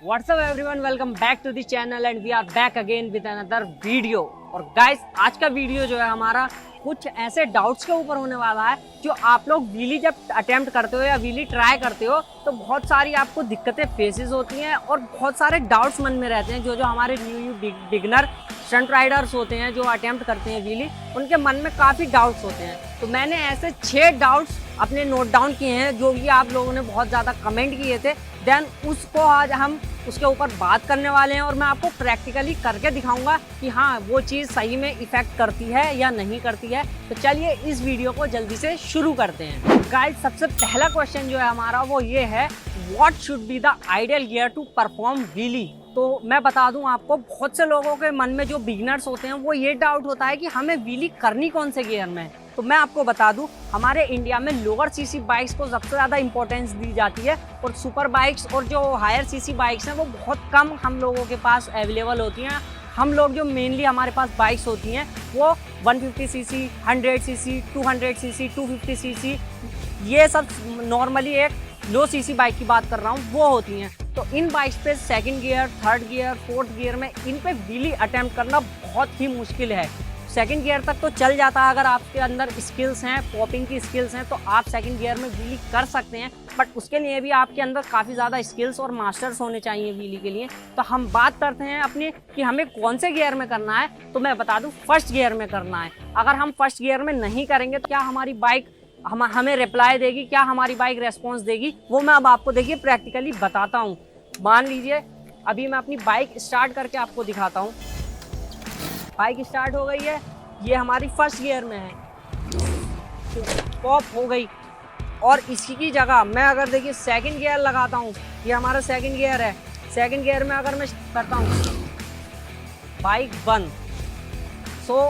WhatsApp everyone, welcome back to the channel and we are back again with another video. और guys, आज का video जो है हमारा कुछ ऐसे डाउट्स के ऊपर होने वाला है जो आप लोग व्हीली जब अटेम्प्ट करते हो या व्हीली ट्राई करते हो तो बहुत सारी आपको दिक्कतें फेसेस होती हैं और बहुत सारे डाउट्स मन में रहते हैं। जो हमारे न्यू बिगनर स्टंट राइडर्स होते हैं जो अटेम्प्ट करते हैं व्हीली, उनके मन में काफ़ी डाउट्स होते हैं। तो मैंने ऐसे 6 डाउट्स अपने नोट डाउन किए हैं जो कि आप लोगों ने बहुत ज़्यादा कमेंट किए थे। देन उसको आज हम उसके ऊपर बात करने वाले हैं और मैं आपको प्रैक्टिकली करके दिखाऊंगा कि हाँ वो चीज़ सही में इफ़ेक्ट करती है या नहीं करती है। तो चलिए इस वीडियो को जल्दी से शुरू करते हैं। गाइस, सबसे पहला क्वेश्चन जो है हमारा वो ये है, what should be the ideal gear to perform wheelie. तो मैं बता दूं आपको, बहुत से लोगों के मन में जो बिगनर्स होते हैं वो ये डाउट होता है कि हमें व्हीली करनी कौन से गियर में। तो मैं आपको बता दूं, हमारे इंडिया में लोअर सीसी बाइक्स को सबसे ज़्यादा इंपॉर्टेंस दी जाती है और सुपर बाइक्स और जो हायर सीसी बाइक्स हैं वो बहुत कम हम लोगों के पास अवेलेबल होती हैं। हम लोग जो मेनली हमारे पास बाइक्स होती हैं वो 150 सीसी, 100 सीसी, 200 सीसी, 250 सीसी, ये सब नॉर्मली एक लो सीसी बाइक की बात कर रहा हूँ वो होती हैं। तो इन बाइक्स पे second gear, third gear, fourth gear में इन पे व्हीली अटेम्प्ट करना बहुत ही मुश्किल है। सेकंड गियर तक तो चल जाता है, अगर आपके अंदर स्किल्स हैं, पॉपिंग की स्किल्स हैं तो आप सेकंड गियर में व्हीली कर सकते हैं, बट उसके लिए भी आपके अंदर काफ़ी ज़्यादा स्किल्स और मास्टर्स होने चाहिए व्हीली के लिए। तो हम बात करते हैं अपनी कि हमें कौन से गियर में करना है। तो मैं बता दूँ, फर्स्ट गियर में करना है। अगर हम फर्स्ट गियर में नहीं करेंगे तो क्या हमारी बाइक हमें रिप्लाई देगी, क्या हमारी बाइक रेस्पॉन्स देगी, वो मैं अब आपको देखिए प्रैक्टिकली बताता हूँ। मान लीजिए अभी मैं अपनी बाइक स्टार्ट करके आपको दिखाता हूँ। बाइक स्टार्ट हो गई है, ये हमारी फर्स्ट गियर में है, पॉप हो गई। और इसी की जगह मैं अगर देखिए सेकंड गियर लगाता हूँ, ये हमारा सेकंड गियर है। सेकंड गियर में अगर मैं करता हूँ बाइक बंद। सो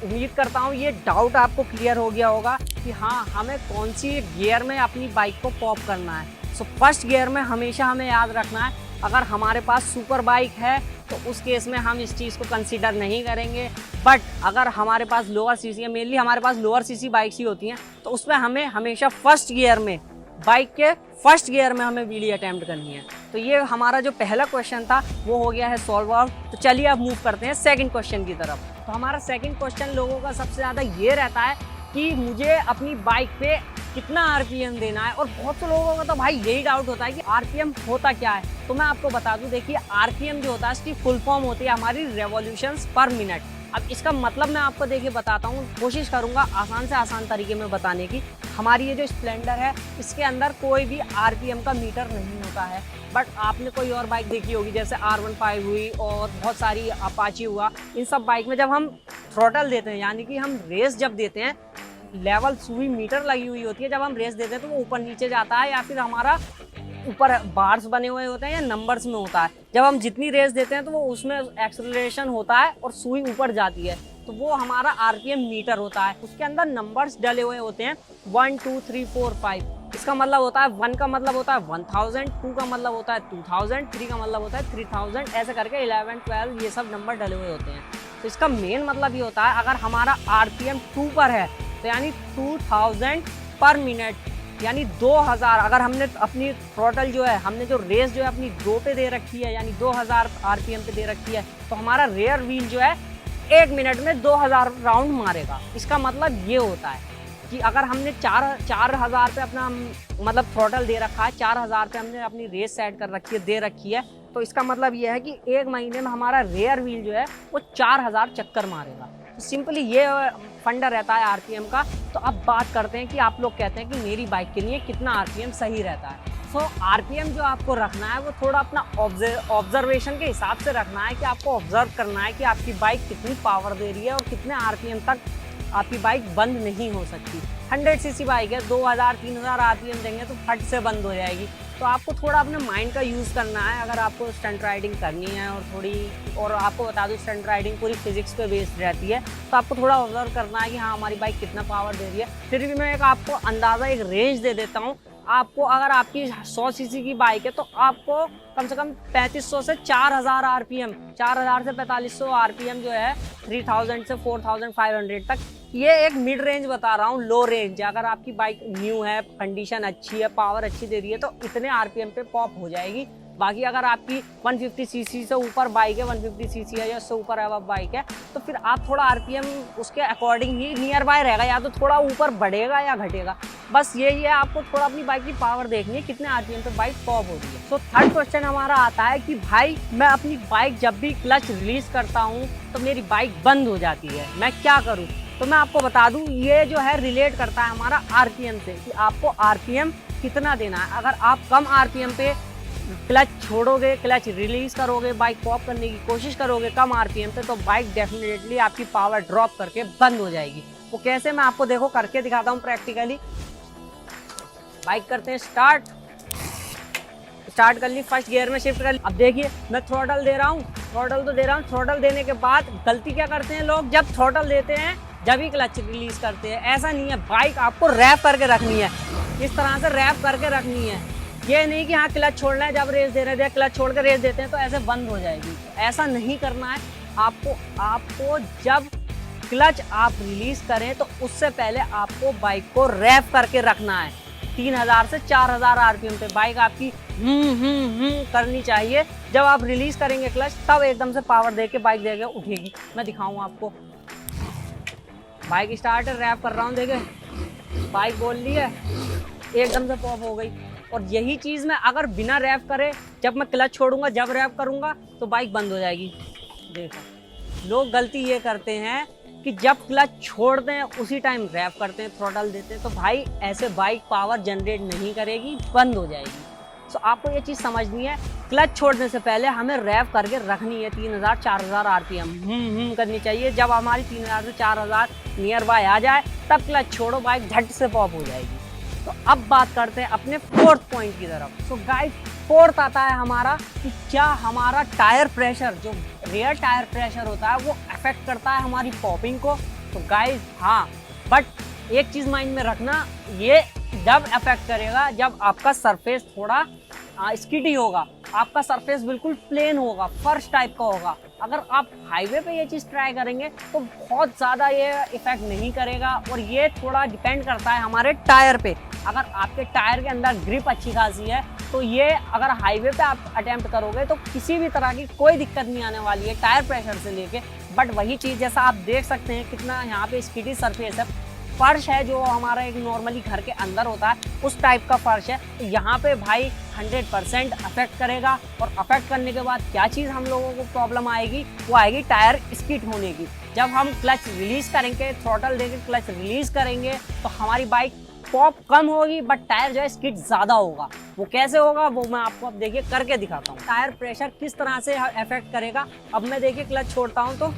उम्मीद करता हूँ ये डाउट आपको क्लियर हो गया होगा कि हाँ हमें कौन सी गियर में अपनी बाइक को पॉप करना है। सो फर्स्ट गियर में हमेशा हमें याद रखना है। अगर हमारे पास सुपर बाइक है तो उस केस में हम इस चीज़ को कंसीडर नहीं करेंगे, बट अगर हमारे पास लोअर सीसी है, मेनली हमारे पास लोअर सीसी बाइक्स ही होती हैं, तो उसमें हमें हमेशा फर्स्ट गियर में, बाइक के फर्स्ट गियर में हमें व्हीली अटेम्प्ट करनी है। तो ये हमारा जो पहला क्वेश्चन था वो हो गया है सॉल्व आउट। तो चलिए अब मूव करते हैं सेकंड क्वेश्चन की तरफ। तो हमारा सेकंड क्वेश्चन लोगों का सबसे ज़्यादा ये रहता है कि मुझे अपनी बाइक पे कितना आरपीएम देना है। और बहुत से लोगों का तो भाई यही डाउट होता है कि आरपीएम होता क्या है। तो मैं आपको बता दूं, देखिए आरपीएम जो होता है इसकी फुल फॉर्म होती है हमारी रेवोल्यूशंस पर मिनट। अब इसका मतलब मैं आपको देखिए बताता हूँ, कोशिश करूँगा आसान से आसान तरीके में बताने की। हमारी ये जो स्प्लेंडर है इसके अंदर कोई भी आरपीएम का मीटर नहीं होता है, बट आपने कोई और बाइक देखी होगी जैसे R15 हुई और बहुत सारी अपाची हुआ। इन सब बाइक में जब हम थ्रॉटल देते हैं, यानी कि हम रेस जब देते हैं, लेवल सुई मीटर लगी हुई होती है, जब हम रेस देते हैं तो वो ऊपर नीचे जाता है या फिर हमारा ऊपर बार्स बने हुए होते हैं या नंबर्स में होता है। जब हम जितनी रेस देते हैं तो वो उसमें एक्सेलरेशन होता है और सुई ऊपर जाती है, तो वो हमारा आरपीएम मीटर होता है। उसके अंदर नंबर्स डले हुए होते हैं 1 2 3 4 5। इसका मतलब होता है 1 का मतलब होता है 1000, 2 का मतलब होता है 2000, 3 का मतलब होता है 3000, ऐसे करके 11 12 ये सब नंबर डले हुए होते हैं। तो इसका मेन मतलब ये होता है, अगर हमारा आरपीएम 2 पर है तो यानी 2000 पर मिनट, यानी 2000। अगर हमने अपनी थ्रॉटल जो है, हमने जो रेस जो है अपनी 2 पे दे रखी है, यानी 2000 आरपीएम पे दे रखी है, तो हमारा रेयर व्हील जो है 1 मिनट में 2000 राउंड मारेगा। इसका मतलब ये होता है कि अगर हमने 4000 पे अपना मतलब थ्रॉटल दे रखा है, 4000 पे हमने अपनी रेस सेट कर रखी है, दे रखी है, तो इसका मतलब ये है कि 1 महीने में हमारा रेयर व्हील जो है वो 4000 चक्कर मारेगा। तो सिंपली ये फंडा रहता है आरपीएम का। तो अब बात करते हैं कि आप लोग कहते हैं कि मेरी बाइक के लिए कितना आरपीएम सही रहता है। सो आरपीएम जो आपको रखना है वो थोड़ा अपना ऑब्जर्वेशन के हिसाब से रखना है कि आपको ऑब्जर्व करना है कि आपकी बाइक कितनी पावर दे रही है और कितने आरपीएम तक आपकी बाइक बंद नहीं हो सकती। 100 सीसी बाइक है, 2000 3000 आरपीएम देंगे तो फट से बंद हो जाएगी। तो आपको थोड़ा अपने माइंड का यूज़ करना है अगर आपको स्टंट राइडिंग करनी है। और आपको बता दूं, स्टंट राइडिंग पूरी फिजिक्स पे बेस्ड रहती है, तो आपको थोड़ा ऑब्जर्व करना है कि हाँ हमारी बाइक कितना पावर दे रही है। फिर भी मैं आपको अंदाज़ा एक रेंज दे देता हूँ। आपको अगर आपकी 100 सीसी की बाइक है तो आपको कम से कम 3500 से 4000 आरपीएम, 4000 से 4500 आरपीएम जो है 3000 से 4500 तक, ये एक मिड रेंज बता रहा हूँ, लो रेंज। अगर आपकी बाइक न्यू है, कंडीशन अच्छी है, पावर अच्छी दे रही है तो इतने आरपीएम पे पॉप हो जाएगी। बाकी अगर आपकी 150 सीसी से ऊपर बाइक है, 150 सीसी है या उससे ऊपर अब बाइक है, तो फिर आप थोड़ा आरपीएम उसके अकॉर्डिंग ही नियर बाय रहेगा, या तो थोड़ा ऊपर बढ़ेगा या घटेगा। बस यही है, आपको थोड़ा अपनी बाइक की पावर देखनी है, कितने आरपीएम पे बाइक पॉप होती है। तो थर्ड क्वेश्चन हमारा आता है कि भाई मैं अपनी बाइक जब भी क्लच रिलीज करता हूँ तो मेरी बाइक बंद हो जाती है, मैं क्या करूँ? तो मैं आपको बता दूं, ये जो है रिलेट करता है हमारा आरपीएम से, कि आपको आरपीएम कितना देना है। अगर आप कम आरपीएम पे क्लच छोड़ोगे, क्लच रिलीज करोगे, बाइक पॉप करने की कोशिश करोगे कम आरपीएम पे, तो बाइक डेफिनेटली आपकी पावर ड्रॉप करके बंद हो जाएगी। वो कैसे, मैं आपको देखो करके दिखाता हूँ प्रैक्टिकली। बाइक करते हैं स्टार्ट कर ली, फर्स्ट गियर में शिफ्ट कर ली। अब देखिए मैं थ्रॉटल दे रहा हूँ, थ्रॉटल तो दे रहा हूँ। थ्रॉटल देने के बाद गलती क्या करते हैं लोग, जब थ्रॉटल देते हैं जब ही क्लच रिलीज करते हैं। ऐसा नहीं है, बाइक आपको रैप करके रखनी है, इस तरह से रैप करके रखनी है। ये नहीं कि हाँ क्लच छोड़ना है, जब रेस दे रहे थे क्लच छोड़ कर रेस देते हैं तो ऐसे बंद हो जाएगी, ऐसा नहीं करना है। आपको जब क्लच आप रिलीज करें तो उससे पहले आपको बाइक को रैप करके रखना है। 3000 से 4000 आरपीएम पे बाइक आपकी करनी चाहिए। जब आप रिलीज करेंगे क्लच तब एकदम से पावर देके बाइक देके उठेगी। मैं दिखाऊं आपको, बाइक स्टार्ट है, रैप कर रहा हूँ, देखे बाइक बोल ली है, एकदम से पॉप हो गई। और यही चीज़ मैं अगर बिना रैप करे जब मैं क्लच छोड़ूंगा, जब रैप करूंगा तो बाइक बंद हो जाएगी। देखो लोग गलती ये करते हैं कि जब क्लच छोड़ते हैं उसी टाइम रैप करते हैं, थ्रॉटल देते हैं, तो भाई ऐसे बाइक पावर जनरेट नहीं करेगी, बंद हो जाएगी। सो आपको ये चीज़ समझनी है, क्लच छोड़ने से पहले हमें रैप करके रखनी है। 3000-4000 आरपीएम करनी चाहिए। जब हमारी 3000 से 4000 नियर बाय आ जाए तब क्लच छोड़ो, बाइक झट से पॉप हो जाएगी। तो अब बात करते हैं अपने फोर्थ पॉइंट की तरफ। सो गाइस फोर्थ आता है हमारा कि क्या हमारा टायर प्रेशर, जो रियर टायर प्रेशर होता है, वो अफेक्ट करता है हमारी पॉपिंग को। तो गाइस हाँ, बट एक चीज़ माइंड में रखना, ये जब अफेक्ट करेगा जब आपका सरफेस थोड़ा स्किडी होगा, आपका सरफेस बिल्कुल प्लेन होगा, फर्श टाइप का होगा। अगर आप हाईवे पे ये चीज़ ट्राई करेंगे तो बहुत ज़्यादा ये इफेक्ट नहीं करेगा। और ये थोड़ा डिपेंड करता है हमारे टायर पे। अगर आपके टायर के अंदर ग्रिप अच्छी खासी है तो ये अगर हाईवे पे आप अटेम्प्ट करोगे तो किसी भी तरह की कोई दिक्कत नहीं आने वाली है टायर प्रेशर से लेके। बट वही चीज़ जैसा आप देख सकते हैं कितना यहाँ पे स्किडी सरफेस है, फर्श है जो हमारा एक नॉर्मली घर के अंदर होता है उस टाइप का फर्श है। तो यहाँ पे भाई 100% अफेक्ट करेगा। और अफेक्ट करने के बाद क्या चीज़ हम लोगों को प्रॉब्लम आएगी, वो आएगी टायर स्किड होने की। जब हम क्लच रिलीज करेंगे, थ्रॉटल देकर क्लच रिलीज करेंगे तो हमारी बाइक पॉप कम होगी बट टायर जो है स्किड ज़्यादा होगा। वो कैसे होगा वो मैं आपको अब देखिए करके दिखाता हूँ। टायर प्रेशर किस तरह से अफेक्ट करेगा। अब मैं देखिए क्लच छोड़ता हूँ तो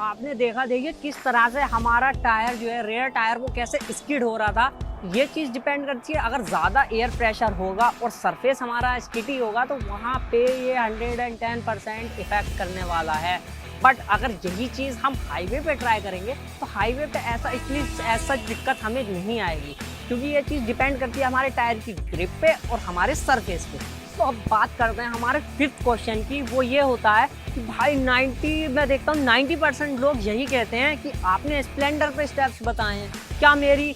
आपने देखा, देखिए किस तरह से हमारा टायर जो है रियर टायर वो कैसे स्किड हो रहा था। ये चीज़ डिपेंड करती है, अगर ज़्यादा एयर प्रेशर होगा और सरफेस हमारा स्किडी होगा तो वहाँ पे ये 110% इफेक्ट करने वाला है। बट अगर यही चीज़ हम हाईवे पे ट्राई करेंगे तो हाईवे पे ऐसा दिक्कत हमें नहीं आएगी, क्योंकि ये चीज़ डिपेंड करती है हमारे टायर की ग्रिप पे और हमारे सरफेस पे। तो अब बात करते हैं हमारे फिफ्थ क्वेश्चन की। वो ये होता है कि भाई मैं देखता हूँ 90% लोग यही कहते हैं कि आपने स्प्लेंडर पे स्टेप्स बताए हैं, क्या मेरी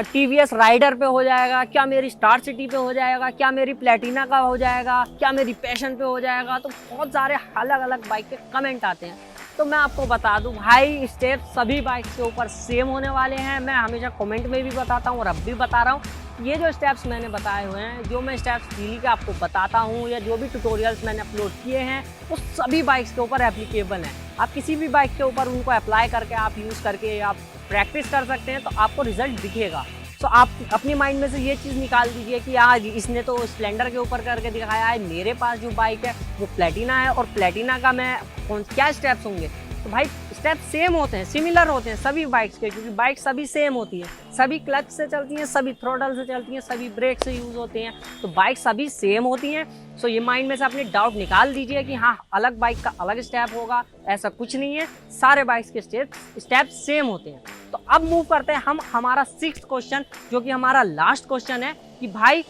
टीवीएस राइडर पे हो जाएगा, क्या मेरी स्टार सिटी पे हो जाएगा, क्या मेरी प्लेटिना का हो जाएगा, क्या मेरी पैशन पे हो जाएगा। तो बहुत सारे अलग अलग बाइक के कमेंट आते हैं। तो मैं आपको बता दूं भाई, स्टेप सभी बाइक के ऊपर सेम होने वाले हैं। मैं हमेशा कमेंट में भी बताता हूँ और अब भी बता रहा हूँ। ये जो स्टेप्स मैंने बताए हुए हैं, जो मैं स्टेप्स डेली के आपको बताता हूँ या जो भी ट्यूटोरियल्स मैंने अपलोड किए हैं, वो सभी बाइक्स के ऊपर एप्लीकेबल हैं। आप किसी भी बाइक के ऊपर उनको अप्लाई करके आप यूज़ करके आप प्रैक्टिस कर सकते हैं तो आपको रिजल्ट दिखेगा। तो आप अपनी माइंड में से ये चीज़ निकाल दीजिए कि आज इसने तो स्प्लेंडर के ऊपर करके दिखाया है, मेरे पास जो बाइक है वो प्लेटिना है और प्लेटिना का मैं क्या स्टेप्स होंगे। तो भाई स्टेप सेम होते हैं, सिमिलर होते हैं सभी बाइक्स के, क्योंकि बाइक सभी सेम होती है, सभी क्लच से चलती हैं, सभी थ्रोटल से चलती हैं, सभी ब्रेक से यूज़ होते हैं। तो बाइक सभी सेम होती हैं। सो ये माइंड में से अपने डाउट निकाल दीजिए कि हाँ अलग बाइक का अलग स्टेप होगा, ऐसा कुछ नहीं है, सारे बाइक्स के स्टेप सेम होते हैं। तो अब मूव करते हैं हम हमारा सिक्स्थ क्वेश्चन, जो कि हमारा लास्ट क्वेश्चन है कि भाई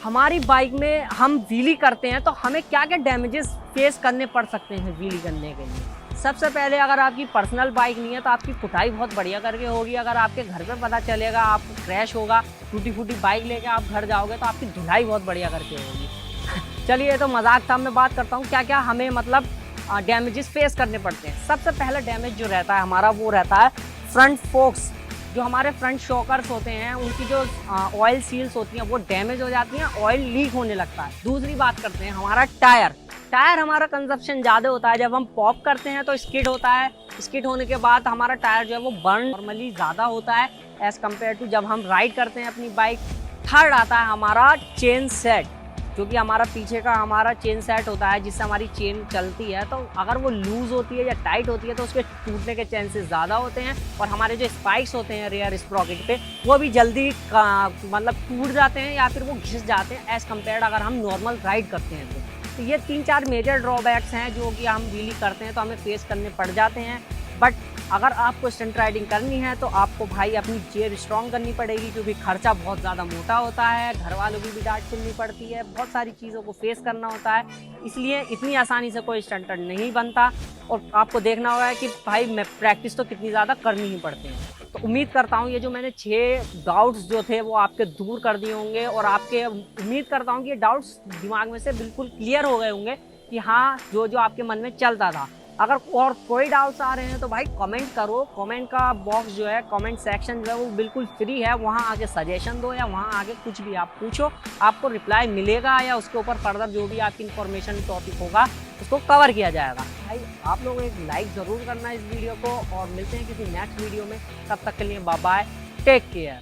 हमारी बाइक में हम व्हीली करते हैं तो हमें क्या क्या डैमेजेस फेस करने पड़ सकते हैं व्हीली करने के लिए। सबसे पहले अगर आपकी पर्सनल बाइक नहीं है तो आपकी कुटाई बहुत बढ़िया करके होगी। अगर आपके घर पे पता चलेगा आपको क्रैश होगा, टूटी फूटी बाइक लेके आप घर जाओगे तो आपकी धुलाई बहुत बढ़िया करके होगी। चलिए ये तो मजाक था, मैं बात करता हूँ क्या क्या हमें मतलब डैमेजेस फेस करने पड़ते हैं। सबसे पहला डैमेज जो रहता है हमारा वो रहता है फ्रंट फोक्स। जो हमारे फ्रंट शॉकर्स होते हैं उनकी जो ऑयल सील्स होती हैं वो डैमेज हो जाती हैं, ऑयल लीक होने लगता है। दूसरी बात करते हैं हमारा टायर। टायर हमारा कंजप्शन ज़्यादा होता है, जब हम पॉप करते हैं तो स्किड होता है, स्किड होने के बाद हमारा टायर जो है वो बर्न नॉर्मली ज़्यादा होता है एज़ कम्पेयर टू जब हम राइड करते हैं अपनी बाइक। थर्ड आता है हमारा चेन सेट, जो कि हमारा पीछे का हमारा चेन सेट होता है जिससे हमारी चेन चलती है। तो अगर वो लूज़ होती है या टाइट होती है तो उसके टूटने के चांसेस ज़्यादा होते हैं, और हमारे जो स्पाइक्स होते हैं रेयर स्प्रॉकेट पे वो भी जल्दी मतलब टूट जाते हैं या फिर वो घिस जाते हैं एज़ कम्पेयर अगर हम नॉर्मल राइड करते हैं तो ये 3-4 मेजर ड्रॉबैक्स हैं जो कि हम व्हीली करते हैं तो हमें फेस करने पड़ जाते हैं। बट अगर आपको स्टंट राइडिंग करनी है तो आपको भाई अपनी चेयर स्ट्रॉन्ग करनी पड़ेगी, क्योंकि खर्चा बहुत ज़्यादा मोटा होता है, घर वालों की भी डांट सुननी पड़ती है, बहुत सारी चीज़ों को फेस करना होता है। इसलिए इतनी आसानी से कोई स्टंटर नहीं बनता, और आपको देखना होगा कि भाई मैं प्रैक्टिस तो कितनी ज़्यादा करनी ही पड़ती है। तो उम्मीद करता हूँ ये जो मैंने 6 डाउट्स जो थे वो आपके दूर कर दिए होंगे, और आपके उम्मीद करता हूँ कि ये डाउट्स दिमाग में से बिल्कुल क्लियर हो गए होंगे कि हाँ जो जो आपके मन में चलता था। अगर और कोई डाउट्स आ रहे हैं तो भाई कमेंट करो, कमेंट का बॉक्स जो है, कमेंट सेक्शन जो है वो बिल्कुल फ्री है, वहाँ आके सजेशन दो या वहाँ आके कुछ भी आप पूछो, आपको रिप्लाई मिलेगा, या उसके ऊपर फर्दर जो भी आपकी इन्फॉर्मेशन टॉपिक होगा उसको कवर किया जाएगा। भाई आप लोग एक लाइक ज़रूर करना इस वीडियो को, और मिलते हैं किसी नेक्स्ट वीडियो में। तब तक के लिए बाय बाय, टेक केयर।